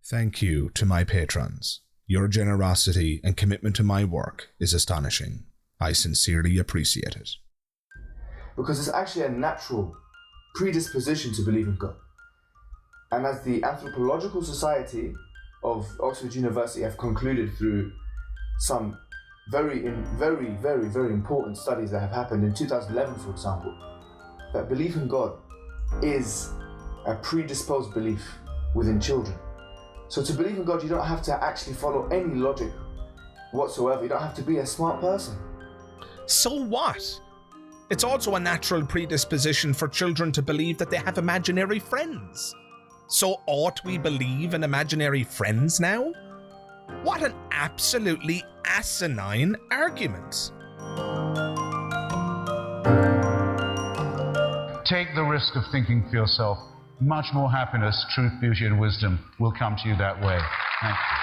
Thank you to my patrons. Your generosity and commitment to my work is astonishing. I sincerely appreciate it. Because it's actually a natural predisposition to believe in God. And as the Anthropological Society of Oxford University have concluded through some very important studies that have happened in 2011, for example, that belief in God is a predisposed belief within children. So to believe in God, you don't have to actually follow any logic whatsoever. You don't have to be a smart person. So what? It's also a natural predisposition for children to believe that they have imaginary friends. So ought we believe in imaginary friends now? What an absolutely asinine argument. Take the risk of thinking for yourself. Much more happiness, truth, beauty, and wisdom will come to you that way. Thank you.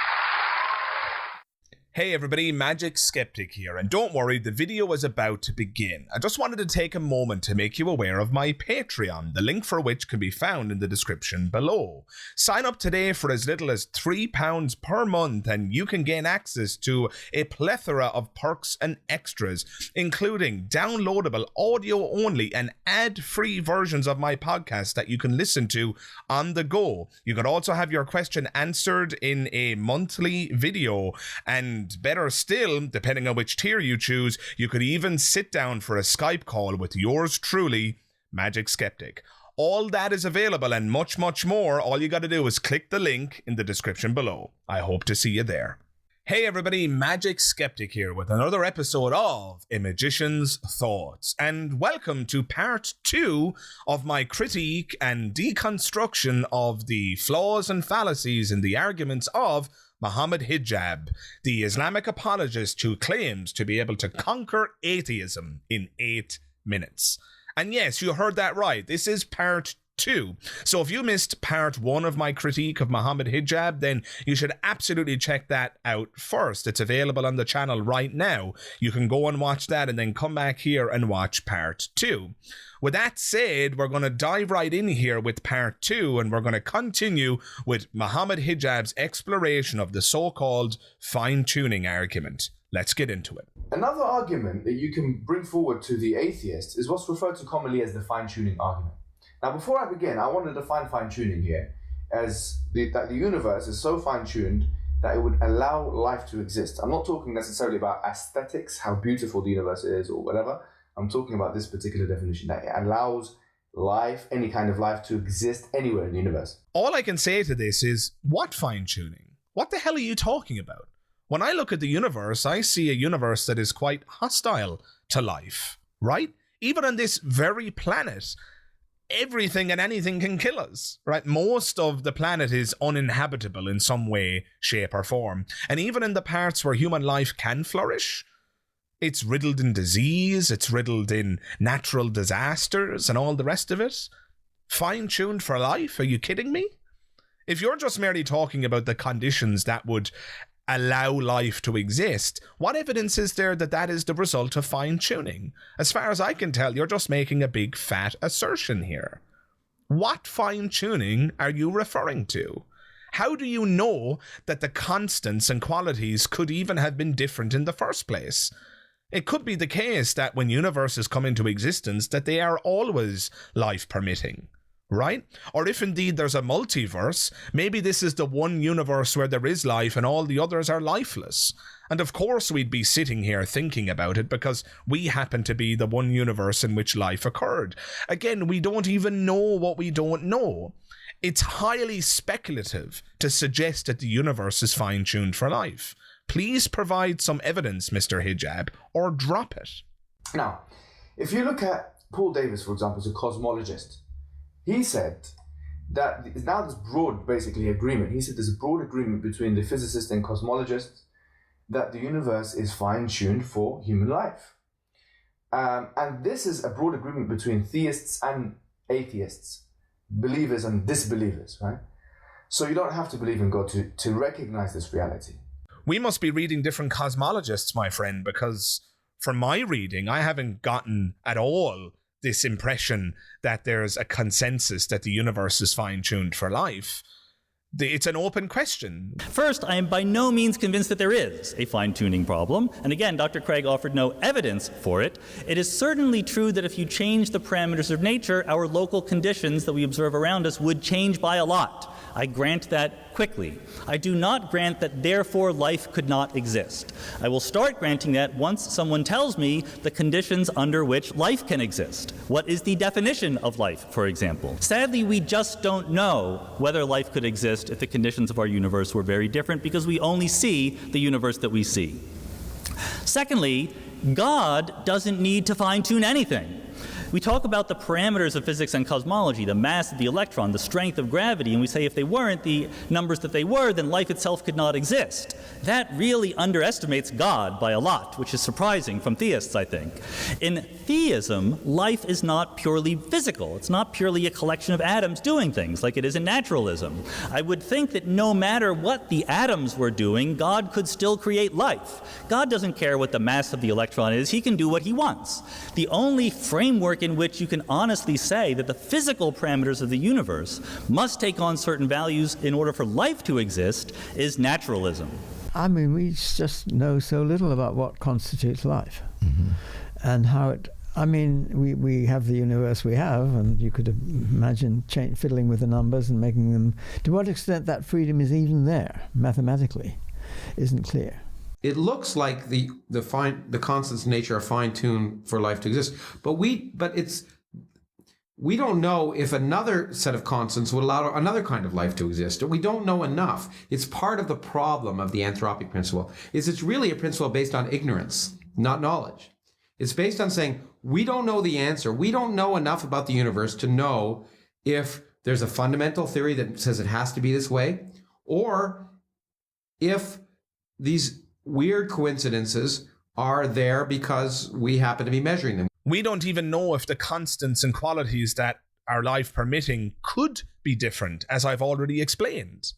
Hey everybody, Magic Skeptic here, and don't worry, the video is about to begin. I just wanted to take a moment to make you aware of my Patreon, the link for which can be found in the description below. Sign up today for as little as £3 per month and you can gain access to a plethora of perks and extras, including downloadable audio-only and ad-free versions of my podcast that you can listen to on the go. You can also have your question answered in a monthly video, and better still, depending on which tier you choose, you could even sit down for a Skype call with yours truly, Magic Skeptic. All that is available and much, much more. All you got to do is click the link in the description below. I hope to see you there. Hey everybody, Magic Skeptic here with another episode of A Magician's Thoughts, and welcome to part 2 of my critique and deconstruction of the flaws and fallacies in the arguments of Mohammed Hijab, the Islamic apologist who claims to be able to conquer atheism in 8 minutes. And yes, you heard that right. This is part 2. So if you missed part 1 of my critique of Mohammed Hijab, then you should absolutely check that out first. It's available on the channel right now. You can go and watch that and then come back here and watch part 2. With that said, we're going to dive right in here with part 2, and we're going to continue with Mohammed Hijab's exploration of the so-called fine-tuning argument. Let's get into it. Another argument that you can bring forward to the atheist is what's referred to commonly as the fine-tuning argument. Now, before I begin, I want to define fine-tuning here as that the universe is so fine-tuned that it would allow life to exist. I'm not talking necessarily about aesthetics, how beautiful the universe is or whatever. I'm talking about this particular definition, that it allows life, any kind of life, to exist anywhere in the universe. All I can say to this is, what fine-tuning? What the hell are you talking about? When I look at the universe, I see a universe that is quite hostile to life, right? Even on this very planet, everything and anything can kill us, right? Most of the planet is uninhabitable in some way, shape, or form. And even in the parts where human life can flourish, it's riddled in disease, it's riddled in natural disasters and all the rest of it. Fine-tuned for life? Are you kidding me? If you're just merely talking about the conditions that would allow life to exist, what evidence is there that that is the result of fine-tuning? As far as I can tell, you're just making a big fat assertion here. What fine-tuning are you referring to? How do you know that the constants and qualities could even have been different in the first place? It could be the case that when universes come into existence, that they are always life-permitting, right? Or if indeed there's a multiverse, maybe this is the one universe where there is life and all the others are lifeless. And of course we'd be sitting here thinking about it because we happen to be the one universe in which life occurred. Again, we don't even know what we don't know. It's highly speculative to suggest that the universe is fine-tuned for life. Please provide some evidence, Mr. Hijab, or drop it. Now, if you look at Paul Davies, for example, as a cosmologist, he said that now there's broad, basically, agreement. He said there's a broad agreement between the physicists and cosmologists that the universe is fine-tuned for human life. And this is a broad agreement between theists and atheists, believers and disbelievers, right? So you don't have to believe in God to recognize this reality. We must be reading different cosmologists, my friend, because from my reading, I haven't gotten at all this impression that there's a consensus that the universe is fine-tuned for life. It's an open question. First, I am by no means convinced that there is a fine-tuning problem. And again, Dr. Craig offered no evidence for it. It is certainly true that if you change the parameters of nature, our local conditions that we observe around us would change by a lot. I grant that quickly. I do not grant that therefore life could not exist. I will start granting that once someone tells me the conditions under which life can exist. What is the definition of life, for example? Sadly, we just don't know whether life could exist if the conditions of our universe were very different, because we only see the universe that we see. Secondly, God doesn't need to fine-tune anything. We talk about the parameters of physics and cosmology, the mass of the electron, the strength of gravity, and we say if they weren't the numbers that they were, then life itself could not exist. That really underestimates God by a lot, which is surprising from theists, I think. In theism, life is not purely physical. It's not purely a collection of atoms doing things like it is in naturalism. I would think that no matter what the atoms were doing, God could still create life. God doesn't care what the mass of the electron is. He can do what he wants. The only framework in which you can honestly say that the physical parameters of the universe must take on certain values in order for life to exist is naturalism. I mean, we just know so little about what constitutes life and how it. I mean, we have the universe we have, and you could imagine fiddling with the numbers and making them. To what extent that freedom is even there mathematically isn't clear. It looks like the constants in nature are fine-tuned for life to exist, but we don't know if another set of constants would allow another kind of life to exist. We don't know enough. It's part of the problem of the anthropic principle. It's really a principle based on ignorance, not knowledge. It's based on saying we don't know the answer. We don't know enough about the universe to know if there's a fundamental theory that says it has to be this way, or if these weird coincidences are there because we happen to be measuring them. We don't even know if the constants and qualities that are life permitting could be different, as I've already explained.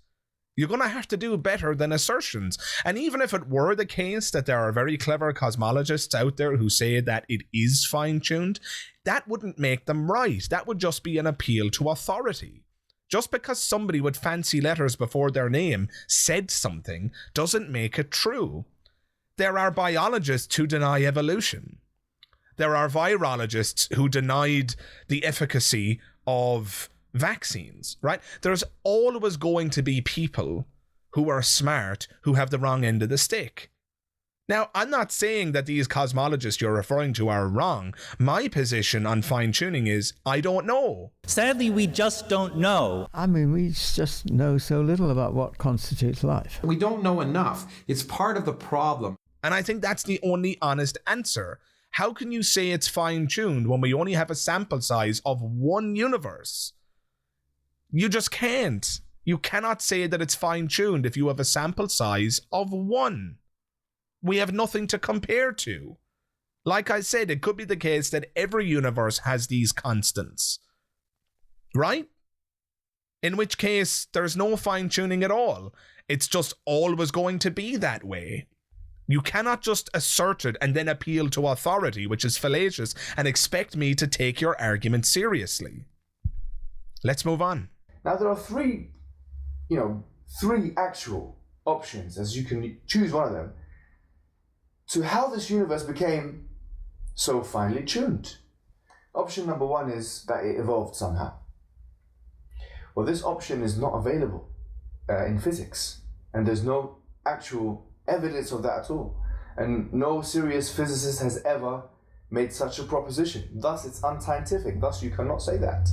You're going to have to do better than assertions. And even if it were the case that there are very clever cosmologists out there who say that it is fine-tuned, that wouldn't make them right. That would just be an appeal to authority. Just because somebody with fancy letters before their name said something doesn't make it true. There are biologists who deny evolution. There are virologists who denied the efficacy of vaccines, right? There's always going to be people who are smart who have the wrong end of the stick. Now, I'm not saying that these cosmologists you're referring to are wrong. My position on fine-tuning is, I don't know. Sadly, we just don't know. I mean, we just know so little about what constitutes life. We don't know enough. It's part of the problem. And I think that's the only honest answer. How can you say it's fine-tuned when we only have a sample size of one universe? You just can't. You cannot say that it's fine-tuned if you have a sample size of one. We have nothing to compare to. Like I said, it could be the case that every universe has these constants. Right? In which case, there's no fine-tuning at all. It's just always going to be that way. You cannot just assert it and then appeal to authority, which is fallacious, and expect me to take your argument seriously. Let's move on. Now, there are three actual options, as you can choose one of them, to how this universe became so finely tuned. Option number one is that it evolved somehow. Well, this option is not available in physics, and there's no actual evidence of that at all. And no serious physicist has ever made such a proposition. Thus, it's unscientific. Thus, you cannot say that.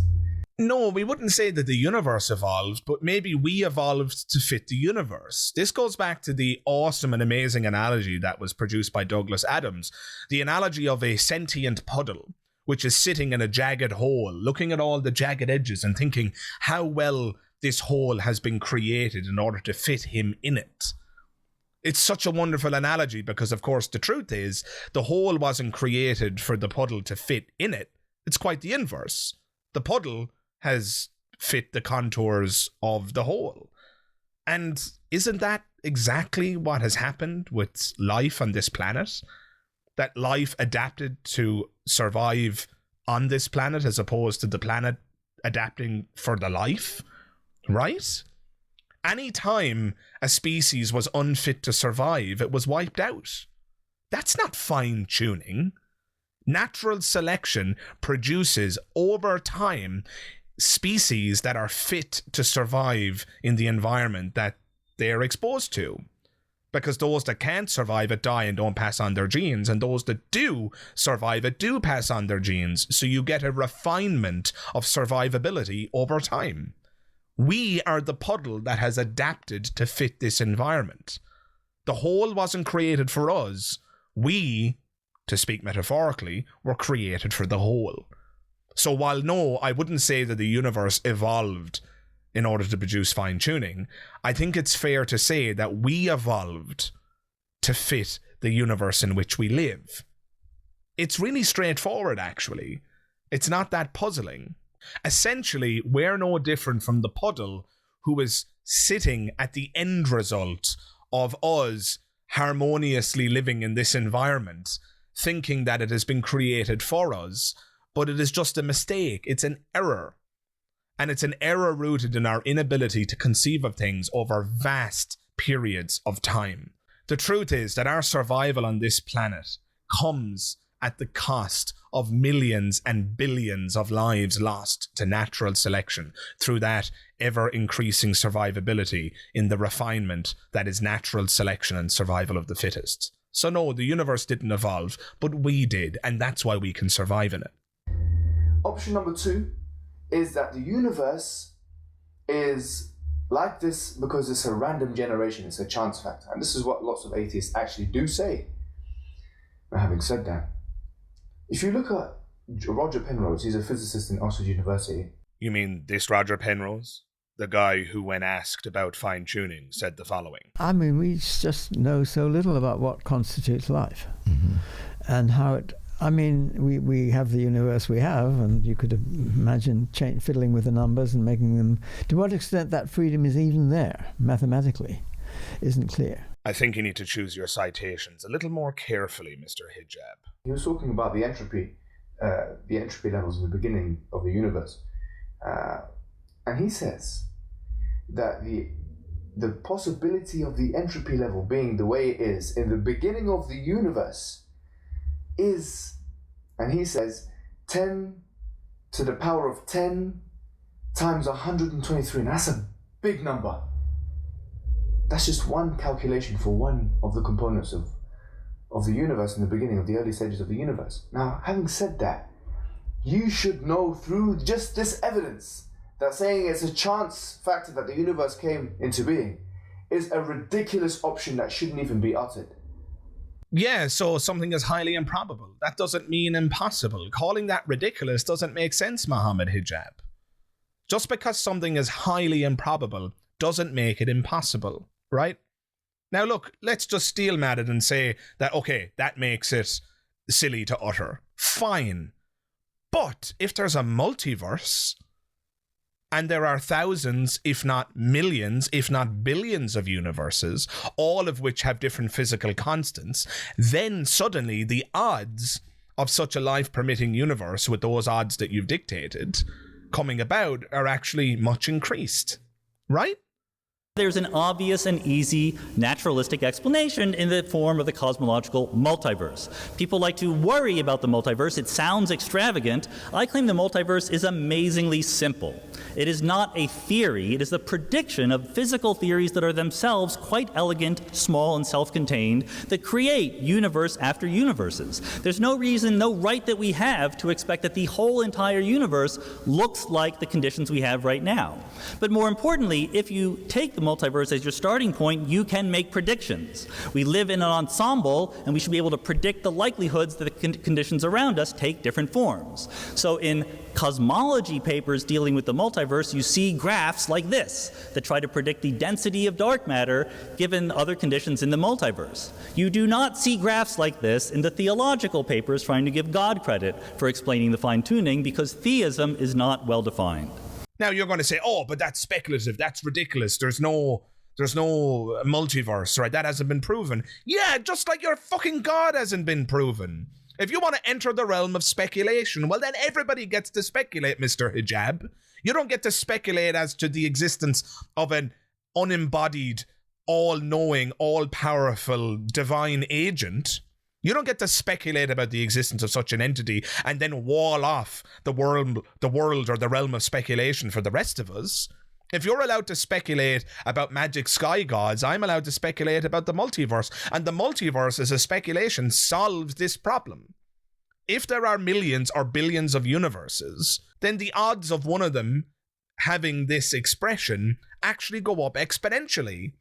No, we wouldn't say that the universe evolved, but maybe we evolved to fit the universe. This goes back to the awesome and amazing analogy that was produced by Douglas Adams, the analogy of a sentient puddle, which is sitting in a jagged hole, looking at all the jagged edges and thinking how well this hole has been created in order to fit him in it. It's such a wonderful analogy because, of course, the truth is the hole wasn't created for the puddle to fit in it. It's quite the inverse. The puddle has fit the contours of the hole. And isn't that exactly what has happened with life on this planet? That life adapted to survive on this planet as opposed to the planet adapting for the life, right? Any time a species was unfit to survive, it was wiped out. That's not fine-tuning. Natural selection produces, over time, species that are fit to survive in the environment that they're exposed to. Because those that can't survive it die and don't pass on their genes, and those that do survive it do pass on their genes. So you get a refinement of survivability over time. We are the puddle that has adapted to fit this environment. The whole wasn't created for us. We, to speak metaphorically, were created for the whole. So while no, I wouldn't say that the universe evolved in order to produce fine-tuning, I think it's fair to say that we evolved to fit the universe in which we live. It's really straightforward, actually. It's not that puzzling. Essentially, we're no different from the puddle who is sitting at the end result of us harmoniously living in this environment, thinking that it has been created for us, but it is just a mistake. It's an error. And it's an error rooted in our inability to conceive of things over vast periods of time. The truth is that our survival on this planet comes at the cost of millions and billions of lives lost to natural selection through that ever-increasing survivability in the refinement that is natural selection and survival of the fittest. So no, the universe didn't evolve, but we did, and that's why we can survive in it. Option number 2 is that the universe is like this because it's a random generation, it's a chance factor. And this is what lots of atheists actually do say. Now, having said that, if you look at Roger Penrose, he's a physicist in Oxford University. You mean this Roger Penrose? The guy who, when asked about fine-tuning, said the following. I mean, we just know so little about what constitutes life and how it... I mean, we have the universe we have, and you could imagine fiddling with the numbers and making them... To what extent that freedom is even there, mathematically, isn't clear. I think you need to choose your citations a little more carefully, Mr. Hijab. He was talking about the entropy levels in the beginning of the universe. And he says that the possibility of the entropy level being the way it is in the beginning of the universe is, and he says, 10 to the power of 10 times 123. And that's a big number. That's just one calculation for one of the components of the universe in the beginning of the early stages of the universe. Now, having said that, you should know through just this evidence that saying it's a chance factor that the universe came into being is a ridiculous option that shouldn't even be uttered. Yeah, so something is highly improbable. That doesn't mean impossible. Calling that ridiculous doesn't make sense, Mohammed Hijab. Just because something is highly improbable doesn't make it impossible, right? Now look, let's just steel-mat it and say that, okay, that makes it silly to utter. Fine. But if there's a multiverse, and there are thousands, if not millions, if not billions of universes, all of which have different physical constants, then suddenly the odds of such a life-permitting universe with those odds that you've dictated coming about are actually much increased, right? There's an obvious and easy naturalistic explanation in the form of the cosmological multiverse. People like to worry about the multiverse. It sounds extravagant. I claim the multiverse is amazingly simple. It is not a theory. It is the prediction of physical theories that are themselves quite elegant, small, and self-contained that create universe after universes. There's no reason, no right that we have to expect that the whole entire universe looks like the conditions we have right now. But more importantly, if you take the multiverse as your starting point, you can make predictions. We live in an ensemble, and we should be able to predict the likelihoods that the conditions around us take different forms. So in cosmology papers dealing with the multiverse, you see graphs like this that try to predict the density of dark matter given other conditions in the multiverse. You do not see graphs like this in the theological papers trying to give God credit for explaining the fine-tuning, because theism is not well defined. Now you're going to say, oh, but that's speculative, that's ridiculous, there's no multiverse, right? That hasn't been proven. Yeah, just like your fucking God hasn't been proven. If you want to enter the realm of speculation, well then everybody gets to speculate, Mr. Hijab. You don't get to speculate as to the existence of an unembodied, all-knowing, all-powerful divine agent. You don't get to speculate about the existence of such an entity and then wall off the world or the realm of speculation for the rest of us. If you're allowed to speculate about magic sky gods, I'm allowed to speculate about the multiverse. And the multiverse as a speculation solves this problem. If there are millions or billions of universes, then the odds of one of them having this expression actually go up exponentially.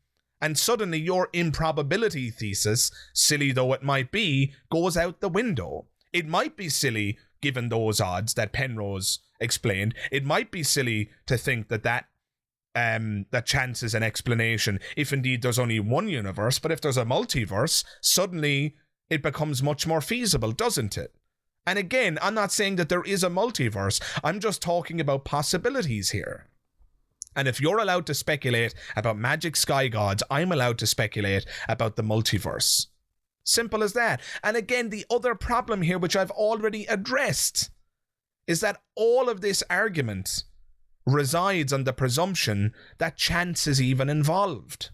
And suddenly your improbability thesis, silly though it might be, goes out the window. It might be silly, given those odds that Penrose explained. It might be silly to think that chance is an explanation if indeed there's only one universe, but if there's a multiverse, suddenly it becomes much more feasible, doesn't it? And again, I'm not saying that there is a multiverse. I'm just talking about possibilities here. And if you're allowed to speculate about magic sky gods, I'm allowed to speculate about the multiverse. Simple as that. And again, the other problem here, which I've already addressed, is that all of this argument resides on the presumption that chance is even involved.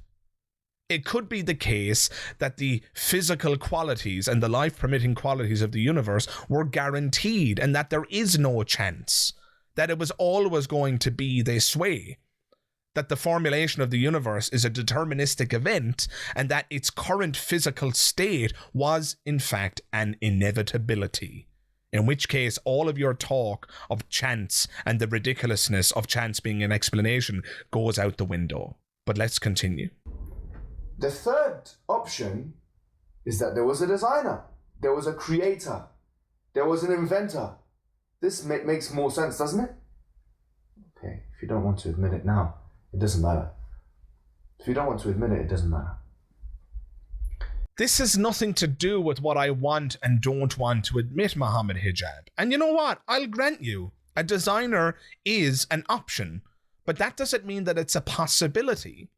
It could be the case that the physical qualities and the life-permitting qualities of the universe were guaranteed and that there is no chance, that it was always going to be this way, that the formulation of the universe is a deterministic event and that its current physical state was, in fact, an inevitability. In which case, all of your talk of chance and the ridiculousness of chance being an explanation goes out the window. But let's continue. The third option is that there was a designer, there was a creator, there was an inventor. This makes more sense, doesn't it? Okay, if you don't want to admit it now, it doesn't matter. If you don't want to admit it, it doesn't matter. This has nothing to do with what I want and don't want to admit, Mohammed Hijab. And you know what? I'll grant you, a designer is an option, but that doesn't mean that it's a possibility.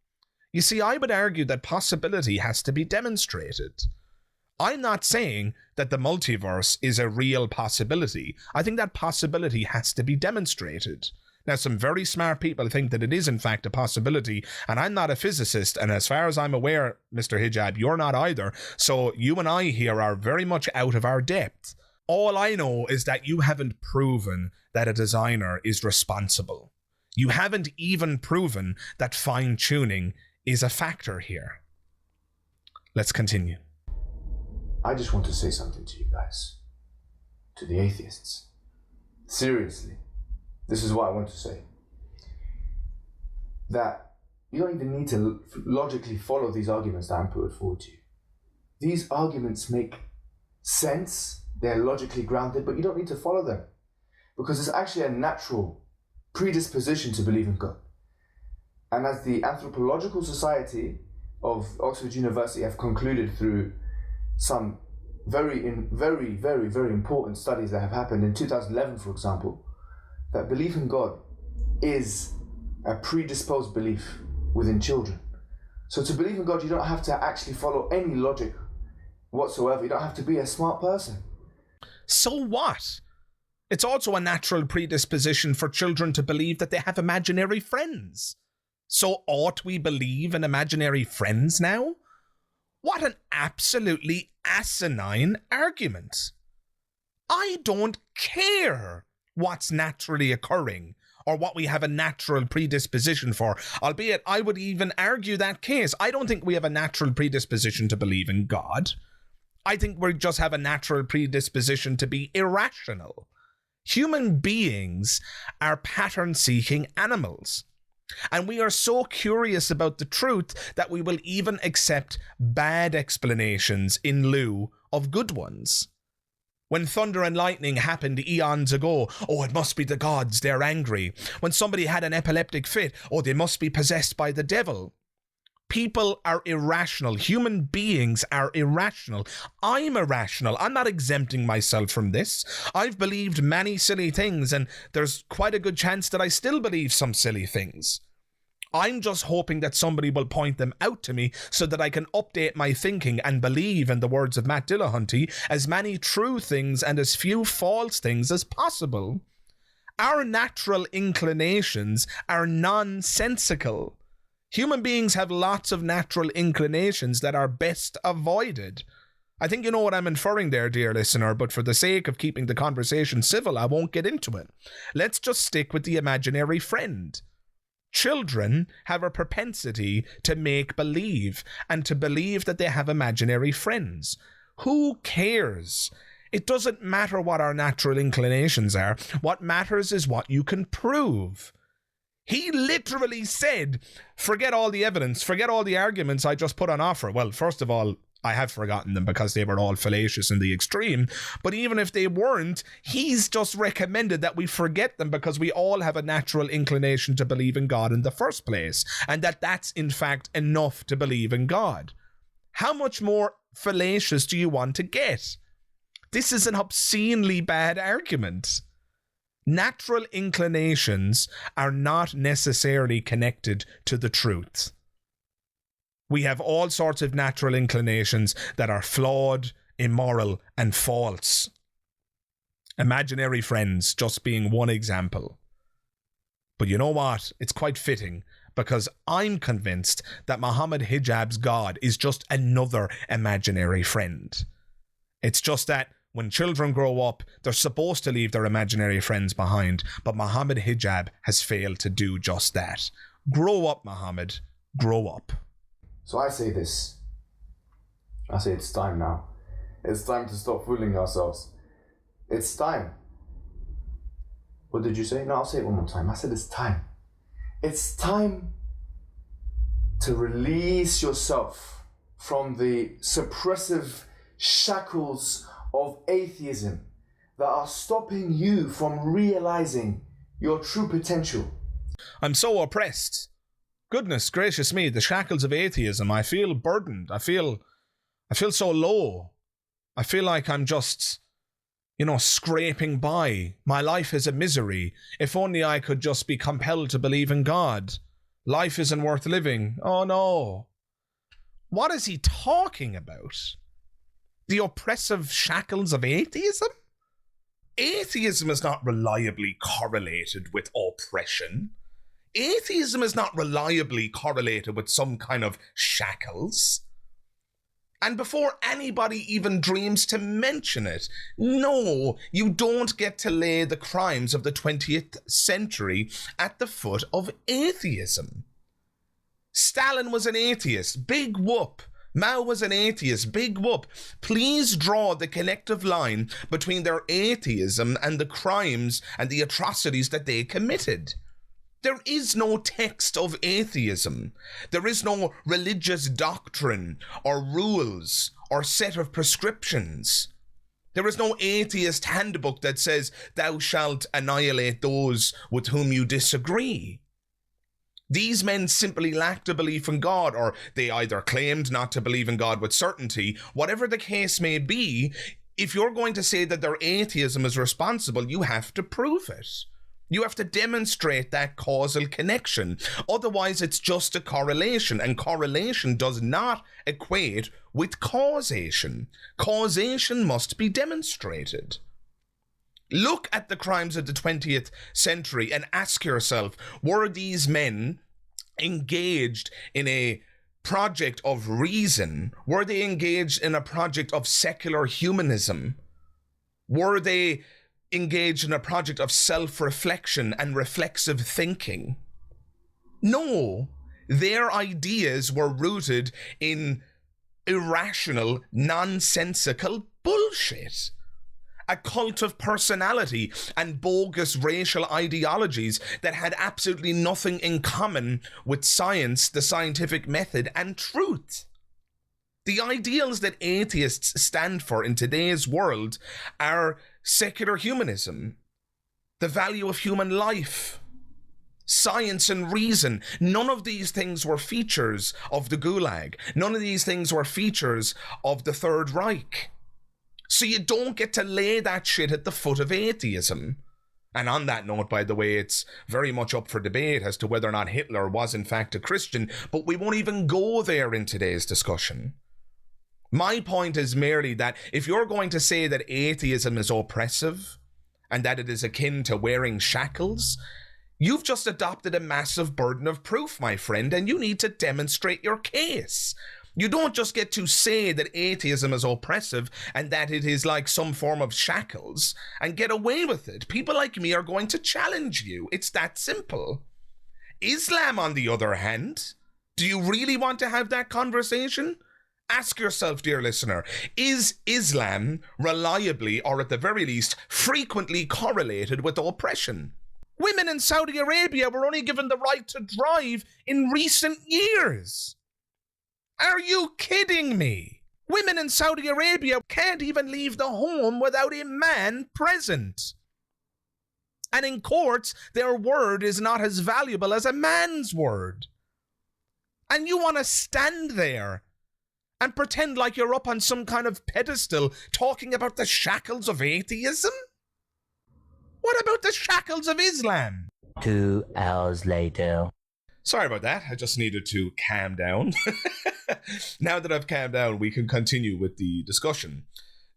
You see, I would argue that possibility has to be demonstrated. I'm not saying that the multiverse is a real possibility. I think that possibility has to be demonstrated. Now, some very smart people think that it is, in fact, a possibility, and I'm not a physicist, and as far as I'm aware, Mr. Hijab, you're not either, so you and I here are very much out of our depth. All I know is that you haven't proven that a designer is responsible. You haven't even proven that fine-tuning is a factor here. Let's continue. I just want to say something to you guys, to the atheists. Seriously, this is what I want to say. That you don't even need to logically follow these arguments that I'm putting forward to you. These arguments make sense, they're logically grounded, but you don't need to follow them. Because it's actually a natural predisposition to believe in God. And as the Anthropological Society of Oxford University have concluded through some very important studies that have happened in 2011, for example, that belief in God is a predisposed belief within children. So to believe in God, you don't have to actually follow any logic whatsoever. You don't have to be a smart person. So what? It's also a natural predisposition for children to believe that they have imaginary friends. So ought we believe in imaginary friends now? What an absolutely asinine argument. I don't care what's naturally occurring or what we have a natural predisposition for, albeit I would even argue that case. I don't think we have a natural predisposition to believe in God. I think we just have a natural predisposition to be irrational. Human beings are pattern-seeking animals. And we are so curious about the truth that we will even accept bad explanations in lieu of good ones. When thunder and lightning happened eons ago, oh, it must be the gods, they're angry. When somebody had an epileptic fit, oh, they must be possessed by the devil. People are irrational. Human beings are irrational. I'm irrational. I'm not exempting myself from this. I've believed many silly things, and there's quite a good chance that I still believe some silly things. I'm just hoping that somebody will point them out to me so that I can update my thinking and believe, in the words of Matt Dillahunty, as many true things and as few false things as possible. Our natural inclinations are nonsensical. Human beings have lots of natural inclinations that are best avoided. I think you know what I'm inferring there, dear listener, but for the sake of keeping the conversation civil, I won't get into it. Let's just stick with the imaginary friend. Children have a propensity to make believe and to believe that they have imaginary friends. Who cares? It doesn't matter what our natural inclinations are. What matters is what you can prove. He literally said, forget all the evidence, forget all the arguments I just put on offer. Well, first of all, I have forgotten them because they were all fallacious in the extreme. But even if they weren't, he's just recommended that we forget them because we all have a natural inclination to believe in God in the first place. And that's in fact enough to believe in God. How much more fallacious do you want to get? This is an obscenely bad argument. Natural inclinations are not necessarily connected to the truth. We have all sorts of natural inclinations that are flawed, immoral, and false. Imaginary friends just being one example. But you know what? It's quite fitting because I'm convinced that Mohammed Hijab's God is just another imaginary friend. It's just that when children grow up, they're supposed to leave their imaginary friends behind, but Mohammed Hijab has failed to do just that. Grow up, Mohammed. Grow up. So I say this. I say it's time now. It's time to stop fooling ourselves. It's time. What did you say? No, I'll say it one more time. I said it's time. It's time to release yourself from the suppressive shackles of atheism that are stopping you from realizing your true potential. I'm so oppressed. Goodness gracious me, the shackles of atheism. I feel burdened. I feel so low. I feel like I'm just, scraping by. My life is a misery. If only I could just be compelled to believe in God. Life isn't worth living. Oh no. What is he talking about? The oppressive shackles of atheism? Atheism is not reliably correlated with oppression. Atheism is not reliably correlated with some kind of shackles. And before anybody even dreams to mention it, no, you don't get to lay the crimes of the 20th century at the foot of atheism. Stalin was an atheist, big whoop. Mao was an atheist, big whoop. Please draw the connective line between their atheism and the crimes and the atrocities that they committed. There is no text of atheism. There is no religious doctrine or rules or set of prescriptions. There is no atheist handbook that says, thou shalt annihilate those with whom you disagree. These men simply lacked a belief in God, or they either claimed not to believe in God with certainty. Whatever the case may be, if you're going to say that their atheism is responsible, you have to prove it. You have to demonstrate that causal connection. Otherwise, it's just a correlation, and correlation does not equate with causation. Causation must be demonstrated. Look at the crimes of the 20th century and ask yourself, were these men engaged in a project of reason? Were they engaged in a project of secular humanism? Were they engaged in a project of self-reflection and reflexive thinking? No, their ideas were rooted in irrational, nonsensical bullshit. A cult of personality and bogus racial ideologies that had absolutely nothing in common with science, the scientific method, and truth. The ideals that atheists stand for in today's world are secular humanism, the value of human life, science and reason. None of these things were features of the Gulag. None of these things were features of the Third Reich. So you don't get to lay that shit at the foot of atheism. And on that note, by the way, it's very much up for debate as to whether or not Hitler was in fact a Christian, but we won't even go there in today's discussion. My point is merely that if you're going to say that atheism is oppressive and that it is akin to wearing shackles, You've just adopted a massive burden of proof, my friend, and you need to demonstrate your case. You don't just get to say that atheism is oppressive and that it is like some form of shackles and get away with it. People like me are going to challenge you. It's that simple. Islam, on the other hand, do you really want to have that conversation? Ask yourself, dear listener, is Islam reliably, or at the very least, frequently correlated with oppression? Women in Saudi Arabia were only given the right to drive in recent years. Are you kidding me? Women in Saudi Arabia can't even leave the home without a man present. And in courts, their word is not as valuable as a man's word. And you want to stand there and pretend like you're up on some kind of pedestal talking about the shackles of atheism? What about the shackles of Islam? 2 hours later. Sorry about that. I just needed to calm down. Now that I've calmed down, we can continue with the discussion.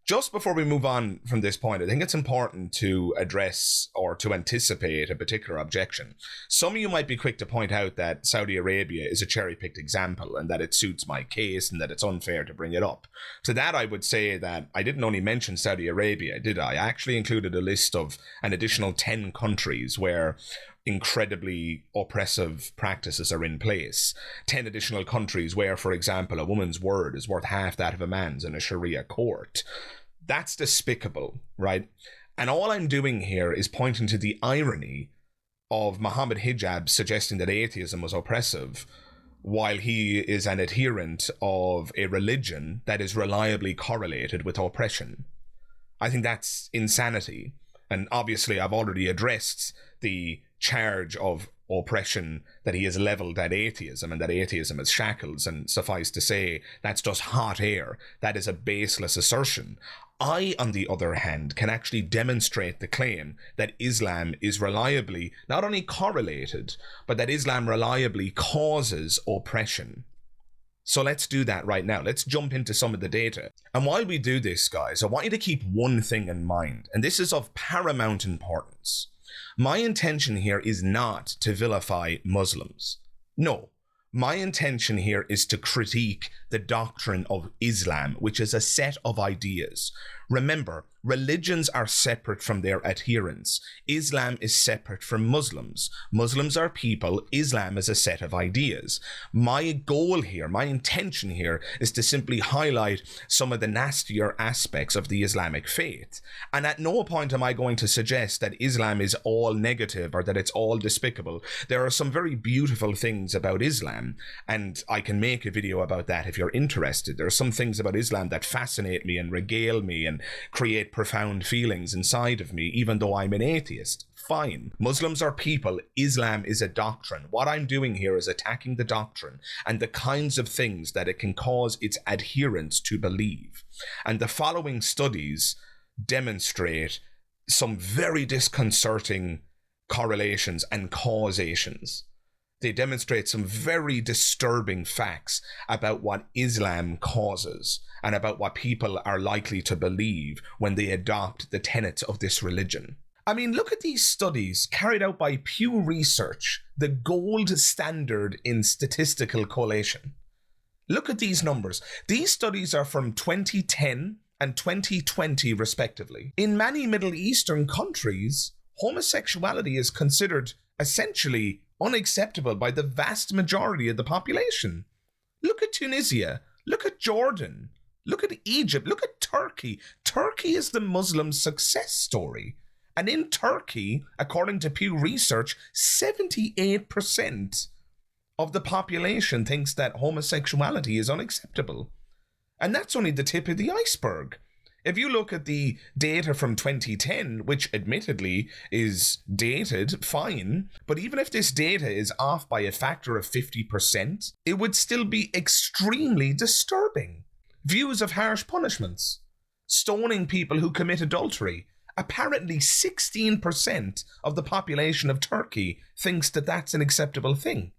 Just before we move on from this point, I think it's important to address or to anticipate a particular objection. Some of you might be quick to point out that Saudi Arabia is a cherry-picked example and that it suits my case and that it's unfair to bring it up. To that, I would say that I didn't only mention Saudi Arabia, did I? I actually included a list of an additional 10 countries where incredibly oppressive practices are in place. 10 additional countries where, for example, a woman's word is worth half that of a man's in a Sharia court. That's despicable, right? And all I'm doing here is pointing to the irony of Mohammed Hijab suggesting that atheism was oppressive, while he is an adherent of a religion that is reliably correlated with oppression. I think that's insanity. And obviously, I've already addressed the charge of oppression that he has leveled at atheism and that atheism is shackles, and suffice to say, that's just hot air. That is a baseless assertion. I, on the other hand, can actually demonstrate the claim that Islam is reliably not only correlated, but that Islam reliably causes oppression. So let's do that right now. Let's jump into some of the data. And while we do this, guys, I want you to keep one thing in mind, and this is of paramount importance. My intention here is not to vilify Muslims. No, my intention here is to critique the doctrine of Islam, which is a set of ideas. Remember, religions are separate from their adherents. Islam is separate from Muslims. Muslims are people. Islam is a set of ideas. My goal here, my intention here, is to simply highlight some of the nastier aspects of the Islamic faith. And at no point am I going to suggest that Islam is all negative or that it's all despicable. There are some very beautiful things about Islam, and I can make a video about that if you're interested. There are some things about Islam that fascinate me and regale me and create profound feelings inside of me, even though I'm an atheist. Fine. Muslims are people. Islam is a doctrine. What I'm doing here is attacking the doctrine and the kinds of things that it can cause its adherents to believe. And the following studies demonstrate some very disconcerting correlations and causations. They demonstrate some very disturbing facts about what Islam causes and about what people are likely to believe when they adopt the tenets of this religion. I mean, look at these studies carried out by Pew Research, the gold standard in statistical collation. Look at these numbers. These studies are from 2010 and 2020, respectively. In many Middle Eastern countries, homosexuality is considered essentially unacceptable by the vast majority of the population. Look at Tunisia. Look at Jordan. Look at Egypt. Look at Turkey. Turkey is the Muslim success story. And in Turkey, according to Pew Research, 78% of the population thinks that homosexuality is unacceptable. And that's only the tip of the iceberg. If you look at the data from 2010, which admittedly is dated, fine, but even if this data is off by a factor of 50%, it would still be extremely disturbing. Views of harsh punishments, stoning people who commit adultery. Apparently 16% of the population of Turkey thinks that that's an acceptable thing.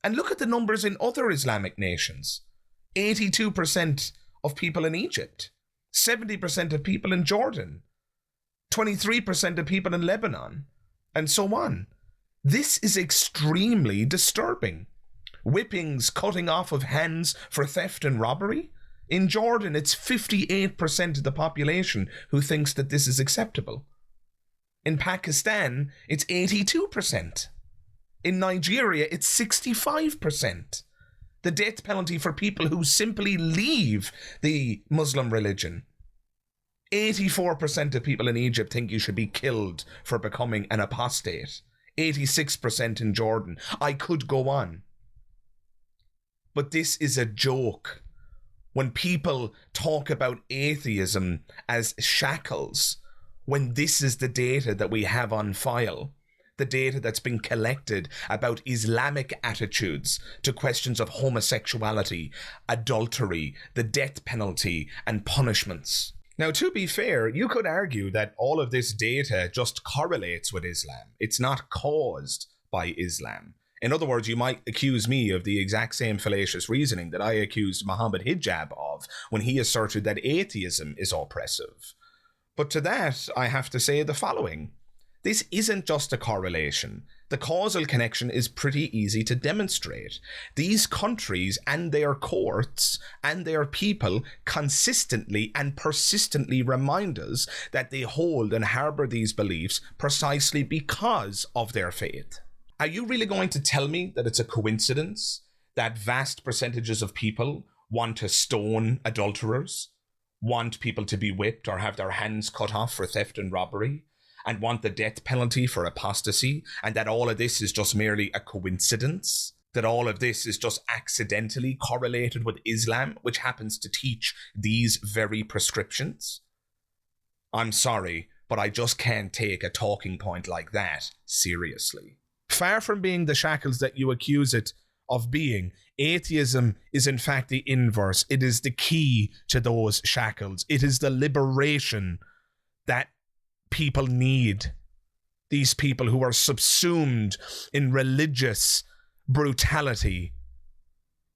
And look at the numbers in other Islamic nations. 82% of people in Egypt. 70% of people in Jordan, 23% of people in Lebanon, and so on. This is extremely disturbing. Whippings, cutting off of hands for theft and robbery. In Jordan, it's 58% of the population who thinks that this is acceptable. In Pakistan, it's 82%. In Nigeria, it's 65%. The death penalty for people who simply leave the Muslim religion. 84% of people in Egypt think you should be killed for becoming an apostate. 86% in Jordan. I could go on. But this is a joke. When people talk about atheism as shackles, when this is the data that we have on file, the data that's been collected about Islamic attitudes to questions of homosexuality, adultery, the death penalty, and punishments. Now, to be fair, you could argue that all of this data just correlates with Islam. It's not caused by Islam. In other words, you might accuse me of the exact same fallacious reasoning that I accused Mohammed Hijab of when he asserted that atheism is oppressive. But to that, I have to say the following. This isn't just a correlation. The causal connection is pretty easy to demonstrate. These countries and their courts and their people consistently and persistently remind us that they hold and harbour these beliefs precisely because of their faith. Are you really going to tell me that it's a coincidence that vast percentages of people want to stone adulterers, want people to be whipped or have their hands cut off for theft and robbery, and want the death penalty for apostasy, and that all of this is just merely a coincidence? That all of this is just accidentally correlated with Islam, which happens to teach these very prescriptions? I'm sorry, but I just can't take a talking point like that seriously. Far from being the shackles that you accuse it of being, atheism is in fact the inverse. It is the key to those shackles. It is the liberation that people need. These people who are subsumed in religious brutality,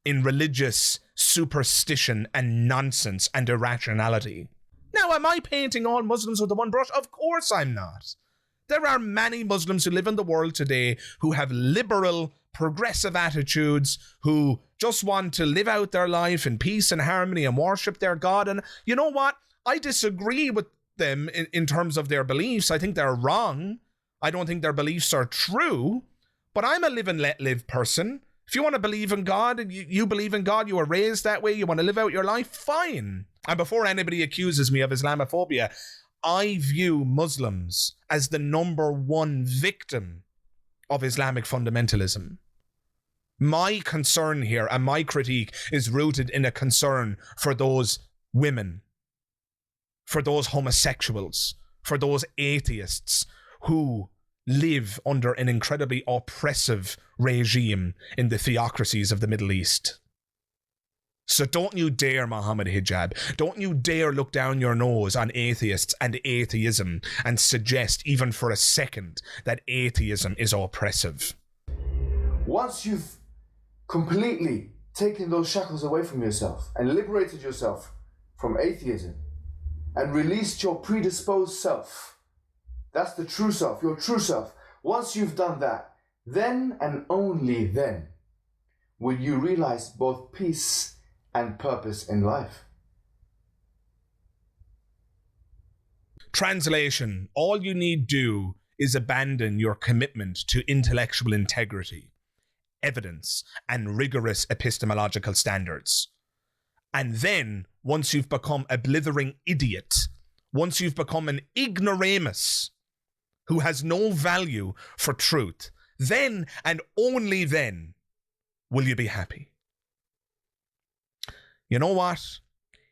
in religious superstition and nonsense and irrationality. Now, am I painting all Muslims with the one brush? Of course I'm not. There are many Muslims who live in the world today who have liberal, progressive attitudes, who just want to live out their life in peace and harmony and worship their God. And you know what? I disagree with them in terms of their beliefs. I think they're wrong. I don't think their beliefs are true. But I'm a live and let live person. If you want to believe in God, and you believe in God, you were raised that way, you want to live out your life, fine. And before anybody accuses me of Islamophobia, I view Muslims as the number one victim of Islamic fundamentalism. My concern here and my critique is rooted in a concern for those women, for those homosexuals, for those atheists who live under an incredibly oppressive regime in the theocracies of the Middle East. So don't you dare, Mohammed Hijab, don't you dare look down your nose on atheists and atheism and suggest even for a second that atheism is oppressive. Once you've completely taken those shackles away from yourself and liberated yourself from atheism and released your predisposed self, that's the true self, your true self. Once you've done that, then and only then will you realize both peace and purpose in life. Translation: all you need do is abandon your commitment to intellectual integrity, evidence, and rigorous epistemological standards. And then, once you've become a blithering idiot, once you've become an ignoramus who has no value for truth, then and only then will you be happy. You know what?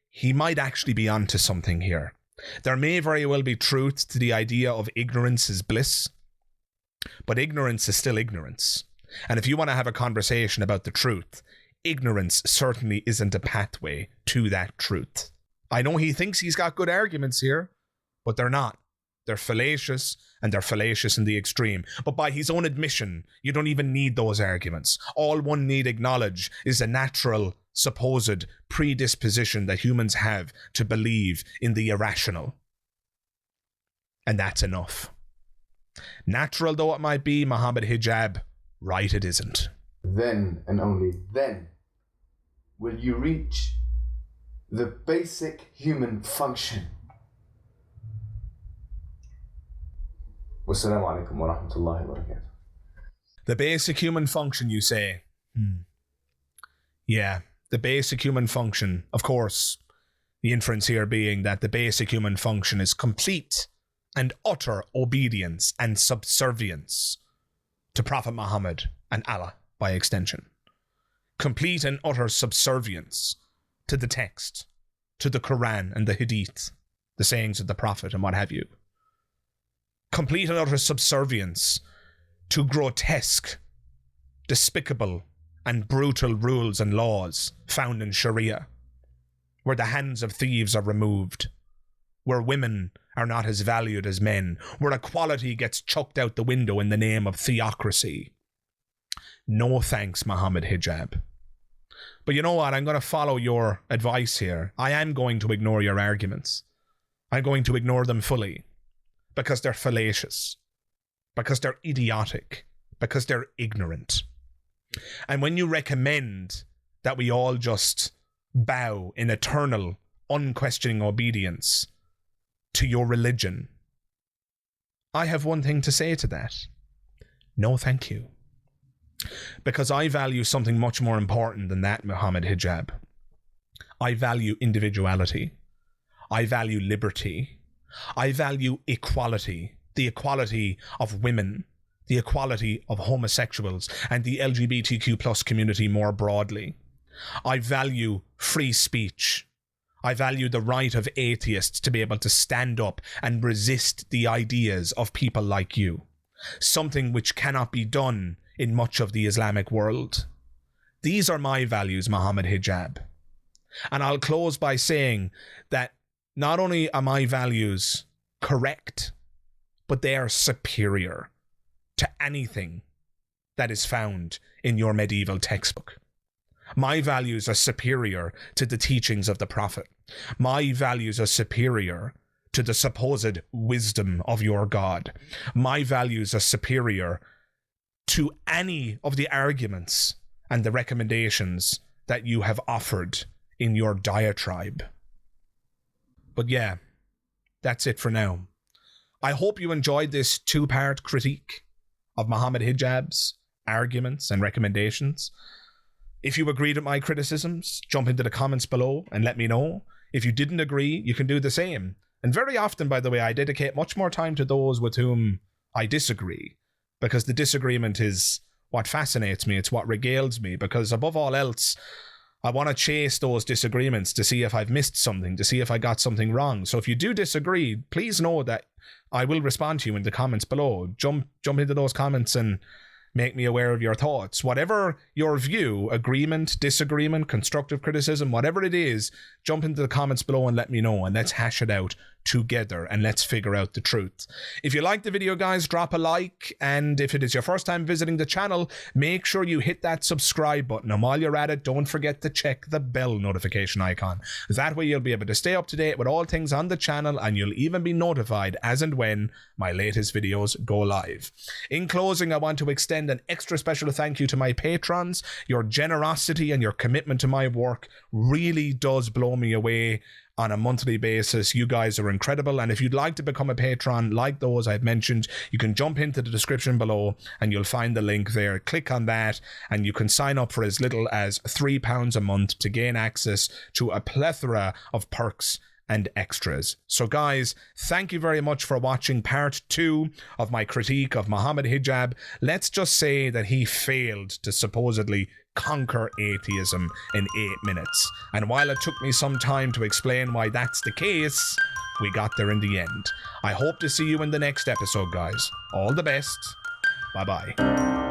He might actually be onto something here. There may very well be truth to the idea of ignorance is bliss, but ignorance is still ignorance. And if you want to have a conversation about the truth, ignorance certainly isn't a pathway to that truth. I know he thinks he's got good arguments here, but they're not. They're fallacious, and they're fallacious in the extreme. But by his own admission, you don't even need those arguments. All one need acknowledge is a natural, supposed predisposition that humans have to believe in the irrational. And that's enough. Natural though it might be, Mohammed Hijab, right it isn't. Then and only then will you reach the basic human function. Wassalamu alaikum wa rahmatullahi wa barakatuh. The basic human function, you say? Yeah, the basic human function. Of course, the inference here being that the basic human function is complete and utter obedience and subservience to Prophet Muhammad and Allah by extension. Complete and utter subservience to the text, to the Quran and the Hadith, the sayings of the Prophet and what have you. Complete and utter subservience to grotesque, despicable, and brutal rules and laws found in Sharia, where the hands of thieves are removed, where women are not as valued as men, where equality gets chucked out the window in the name of theocracy. No thanks, Mohammed Hijab. But you know what? I'm going to follow your advice here. I am going to ignore your arguments. I'm going to ignore them fully, because they're fallacious, because they're idiotic, because they're ignorant. And when you recommend that we all just bow in eternal, unquestioning obedience to your religion, I have one thing to say to that. No, thank you. Because I value something much more important than that, Mohammed Hijab. I value individuality. I value liberty. I value equality, the equality of women, the equality of homosexuals, and the LGBTQ plus community more broadly. I value free speech. I value the right of atheists to be able to stand up and resist the ideas of people like you, something which cannot be done in much of the Islamic world. These are my values, Mohammed Hijab. And I'll close by saying that not only are my values correct, but they are superior to anything that is found in your medieval textbook. My values are superior to the teachings of the Prophet. My values are superior to the supposed wisdom of your God. My values are superior to any of the arguments and the recommendations that you have offered in your diatribe. But yeah, that's it for now. I hope you enjoyed this two-part critique of Mohammed Hijab's arguments and recommendations. If you agreed with my criticisms, jump into the comments below and let me know. If you didn't agree, you can do the same. And very often, by the way, I dedicate much more time to those with whom I disagree, because the disagreement is what fascinates me. It's what regales me, because above all else, I want to chase those disagreements to see if I've missed something, to see if I got something wrong. So if you do disagree, please know that I will respond to you in the comments below. Jump into those comments and make me aware of your thoughts. Whatever your view, agreement, disagreement, constructive criticism, whatever it is, jump into the comments below and let me know, and let's hash it out together and let's figure out the truth. If you liked the video, guys, drop a like, and if it is your first time visiting the channel, make sure you hit that subscribe button, and while you're at it, don't forget to check the bell notification icon. That way you'll be able to stay up to date with all things on the channel, and you'll even be notified as and when my latest videos go live. In closing, I want to extend an extra special thank you to my patrons. Your generosity and your commitment to my work really does blow me away on a monthly basis. You guys are incredible, and if you'd like to become a patron like those I've mentioned, you can jump into the description below and you'll find the link there. Click on that and you can sign up for as little as £3 a month to gain access to a plethora of perks and extras. So guys, thank you very much for watching part 2 of my critique of Mohammed Hijab. Let's just say that he failed to supposedly conquer atheism in 8 minutes. And while it took me some time to explain why that's the case, we got there in the end. I hope to see you in the next episode, guys. All the best. Bye-bye.